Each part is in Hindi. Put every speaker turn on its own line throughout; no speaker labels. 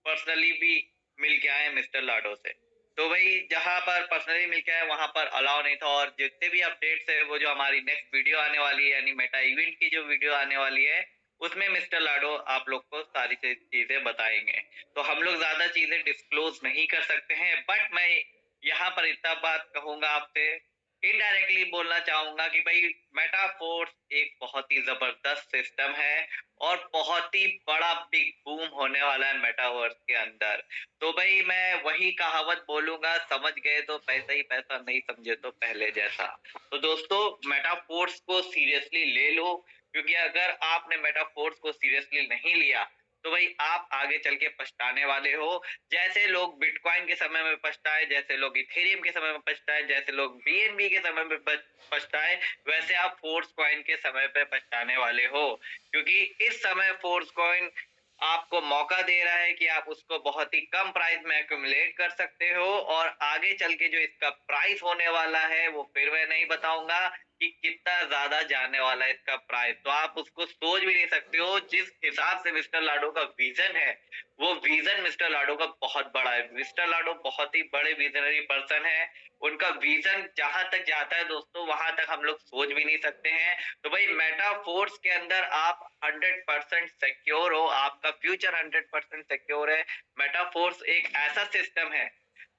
पर्सनली भी मिल के आए मिस्टर लाडो से। तो भाई जहां पर पर्सनली मिल के आए वहां पर अलाउ नहीं था, और जितने भी अपडेट्स है वो जो हमारी नेक्स्ट वीडियो आने वाली है यानी मेटा इवेंट की जो वीडियो आने वाली है उसमें मिस्टर लाडो आप लोग को सारी चीजें बताएंगे। तो हम लोग ज्यादा चीजें डिस्क्लोज नहीं कर सकते हैं, बट मैं यहाँ पर इतना बात कहूंगा आपसे, इनडायरेक्टली बोलना चाहूंगा कि भाई मेटाफोर्स एक बहुत ही जबरदस्त सिस्टम है और बहुत ही बड़ा बिग बूम होने वाला है मेटावर्स के अंदर। तो भाई मैं वही कहावत बोलूंगा, समझ गए तो पैसा ही पैसा, नहीं समझे तो पहले जैसा। तो दोस्तों मेटाफोर्स को सीरियसली ले लो, क्योंकि अगर आपने मेटाफोर्स को सीरियसली नहीं लिया तो भाई आप आगे चल के पछताने वाले हो। जैसे लोग बिटकॉइन के समय में पछताए, जैसे लोग इथेरियम के समय में पछताए, जैसे लोग बीएनबी के समय में पछताए, वैसे आप फोर्स कॉइन के समय पे पछताने वाले हो। क्योंकि इस समय फोर्स कॉइन आपको मौका दे रहा है कि आप उसको बहुत ही कम प्राइस में एक्यूमुलेट कर सकते हो, और आगे चल के जो इसका प्राइस होने वाला है वो फिर मैं नहीं बताऊंगा कि कितना ज्यादा जाने वाला है इसका प्राइस। तो आप उसको सोच भी नहीं सकते हो, जिस हिसाब से मिस्टर लाडो का विजन है वो विजन मिस्टर लाडो का बहुत बड़ा है। मिस्टर लाडो बहुत ही बड़े विजनरी पर्सन है, उनका विजन जहां तक जाता है दोस्तों वहां तक हम लोग सोच भी नहीं सकते हैं। तो भाई मेटाफोर्स के अंदर आप 100% सिक्योर हो, आपका फ्यूचर 100% सिक्योर है। मेटाफोर्स एक ऐसा सिस्टम है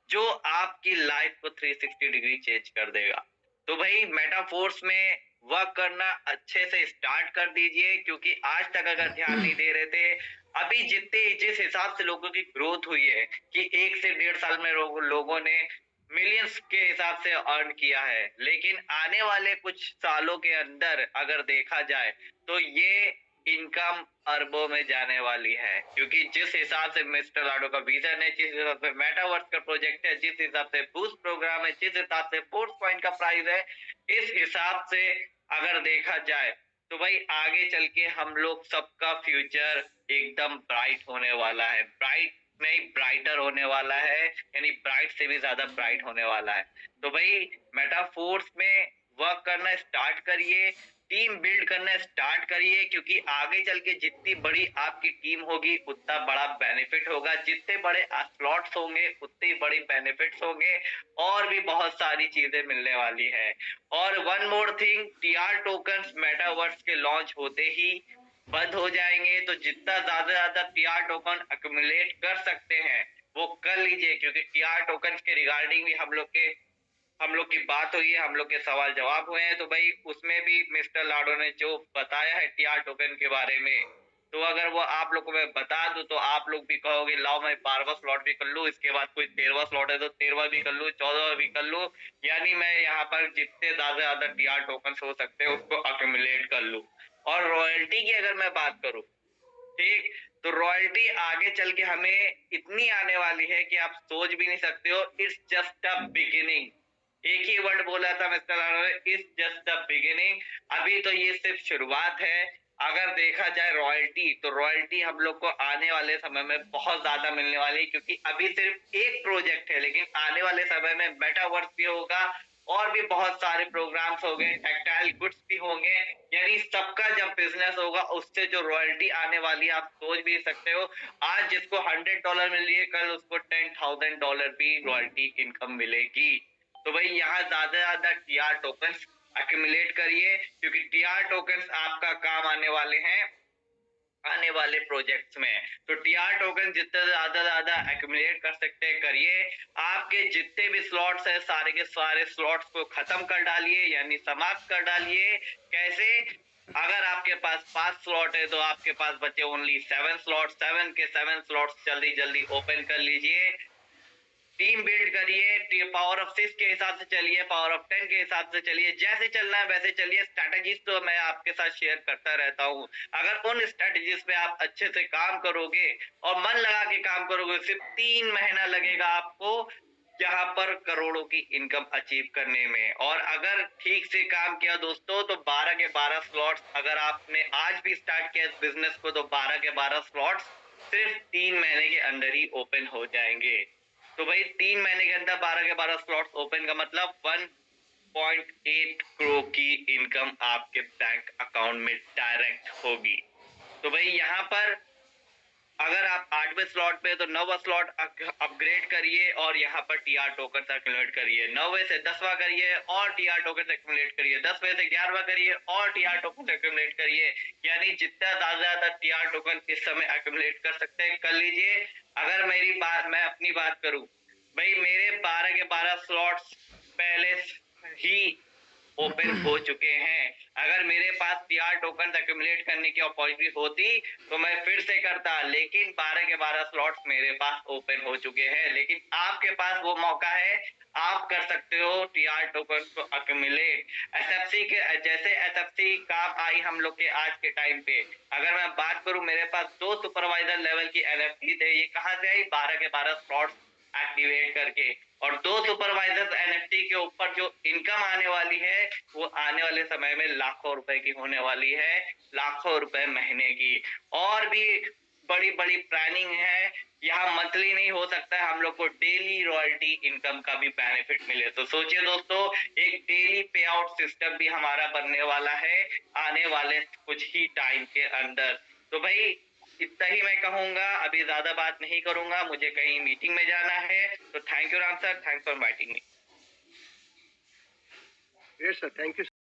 जो आपकी लाइफ को 360 डिग्री चेंज कर देगा। तो भाई मेटाफोर्स में वर्क करना अच्छे से स्टार्ट कर दीजिए, क्योंकि आज तक अगर ध्यान नहीं दे रहे थे, अभी जितने जिस हिसाब से लोगों की ग्रोथ हुई है कि 1 से 1.5 साल में लोगों ने मिलियंस के हिसाब से अर्न किया है, लेकिन आने वाले कुछ सालों के अंदर अगर देखा जाए तो ये इनकम अरबों में जाने वाली है। क्योंकि जिस हिसाब से मिस्टर लाडो का विजन है, जिस हिसाब से मेटावर्स का प्रोजेक्ट है, जिस हिसाब से बूस्ट प्रोग्राम है, जिस हिसाब से फोर्स पॉइंट का प्राइस है, इस हिसाब से अगर देखा जाए तो भाई आगे चल के हम लोग सबका फ्यूचर एकदम ब्राइट होने वाला है। ब्राइट नहीं, ब्राइटर होने वाला है, यानी ब्राइट से भी ज्यादा ब्राइट होने वाला है। तो भाई मेटाफोर्स में वर्क करना स्टार्ट करिए, टीम बिल्ड करना स्टार्ट करिए, क्योंकि आगे चल के जितनी बड़ी आपकी टीम होगी उतना बड़ा बेनिफिट होगा, जितने बड़े स्लॉट्स होंगे उतनी बड़ी बेनिफिट्स होंगे, और भी बहुत सारी चीजें मिलने वाली है। और one more thing, TR tokens metaverse के लॉन्च होते ही बंद हो जाएंगे, तो जितना ज्यादा टीआर टोकन अक्यूमुलेट कर सकते हैं वो कर लीजिए, क्योंकि टीआर टोकन के रिगार्डिंग भी हम लोग की बात हुई है, हम लोग के सवाल जवाब हुए हैं। तो भाई उसमें भी मिस्टर लाडो ने जो बताया है टीआर टोकन के बारे में, तो अगर वो आप लोग को मैं बता दूं तो आप लोग भी कहोगे लाओ मैं 12वां स्लॉट भी कर लूं, इसके बाद कोई 13वां स्लॉट है तो 13वां भी कर लूं, 14वां भी कर लूं, यानी मैं यहाँ पर जितने ज्यादा टीआर टोकन हो सकते हैं उसको अक्यूमुलेट कर लूं। और रॉयल्टी की अगर मैं बात करूं, ठीक, तो रॉयल्टी आगे चल के हमें इतनी आने वाली है कि आप सोच भी नहीं सकते हो। इट्स जस्ट अ बिगिनिंग, एक ही वर्ड बोला था मिस्टर लाडो ने, इट्स जस्ट द बिगिनिंग। अभी तो ये सिर्फ शुरुआत है। अगर देखा जाए रॉयल्टी, तो रॉयल्टी हम लोग को आने वाले समय में बहुत ज्यादा मिलने वाली है, क्योंकि अभी सिर्फ एक प्रोजेक्ट है, लेकिन आने वाले समय में मेटावर्स भी होगा और भी बहुत सारे प्रोग्राम्स होंगे, टेक्सटाइल गुड्स भी होंगे, यानी सबका जब बिजनेस होगा उससे जो रॉयल्टी आने वाली है आप सोच भी सकते हो। आज जिसको $100 मिल रही है, कल उसको $10,000 भी रॉयल्टी इनकम मिलेगी। तो भाई यहाँ ज्यादा टीआर टोकन्स अक्यूमुलेट करिए, क्योंकि टीआर टोकन्स आपका काम आने वाले हैं आने वाले प्रोजेक्ट्स में। तो टीआर टोकन जितने ज्यादा एक्यूमुलेट कर सकते हैं करिए। आपके जितने भी स्लॉट्स है सारे के सारे स्लॉट्स को खत्म कर डालिए, यानी समाप्त कर डालिए। कैसे? अगर आपके पास 5 स्लॉट है तो आपके पास बचे ओनली 7 स्लॉट, 7 के 7 स्लॉट्स जल्दी जल्दी ओपन कर लीजिए। टीम बिल्ड करिए, पावर ऑफ 6 के हिसाब से चलिए, पावर ऑफ 10 के हिसाब से चलिए, जैसे चलना है वैसे चलिए। स्ट्रैटेजीज तो मैं आपके साथ शेयर करता रहता हूँ, अगर उन स्ट्रैटेजीज पे आप अच्छे से काम करोगे और मन लगा के काम करोगे, सिर्फ 3 महीना लगेगा आपको जहां पर करोड़ों की इनकम अचीव करने में। और अगर ठीक से काम किया दोस्तों तो 12 के 12 स्लॉट्स, अगर आपने आज भी स्टार्ट किया इस बिजनेस को, तो 12 के 12 स्लॉट्स सिर्फ 3 महीने के अंदर ही ओपन हो जाएंगे। तो भाई 3 महीने के अंदर 12 के 12 स्लॉट्स ओपन का मतलब 1.8 करोड़ की इनकम आपके बैंक अकाउंट में डायरेक्ट होगी। तो भाई यहाँ पर अगर आप 8वें स्लॉट पे तो 9वां स्लॉट अपग्रेड करिए और यहाँ पर टीआर टोकन एक्युमुलेट करिए। 9वें से 10वां करिए और टीआर टोकन एक्युमुलेट करिए। 10वें से 11वां करिए और टीआर टोकन एक्युमुलेट करिए। यानी जितना ज्यादा टीआर टोकन इस समय एक्युमुलेट कर सकते हैं कर लीजिए। अगर मैं अपनी बात करूं, भाई मेरे 12 के 12 स्लॉट्स पहले ही ओपन हो चुके हैं। अगर मेरे पास टीआर टोकन एक्युमुलेट करने की अपॉर्चुनिटी होती तो मैं फिर से करता, लेकिन 12 के 12 स्लॉट्स मेरे पास ओपन हो चुके हैं। लेकिन आपके पास वो मौका है, आप कर सकते हो टीआर टोकन को एक्युमुलेट। एसएफसी के जैसे एसएफसी काम आई हम लोग के आज के टाइम पे। अगर मैं बात करूं, मेरे पास 2 सुपरवाइजर लेवल की एनएफटी थे। ये कहां से आई? 12 के 12 स्लॉट्स एक्टिवेट करके। और 2 सुपरवाइजर एनएफटी के ऊपर जो इनकम आने वाली है वो आने वाले समय में लाखों रुपए की होने वाली है, लाखों रुपए महीने की। और भी बड़ी बड़ी प्लानिंग है। यहाँ मंथली नहीं हो सकता है, हम लोग को डेली रॉयल्टी इनकम का भी बेनिफिट मिले। तो सोचिए दोस्तों, एक डेली पे आउट सिस्टम भी हमारा बनने वाला है आने वाले कुछ ही टाइम के अंदर। तो भाई इतना ही मैं कहूंगा, अभी ज्यादा बात नहीं करूंगा, मुझे कहीं मीटिंग में जाना है। तो thank you Ram sir, thanks for inviting me.
Great sir, thank you.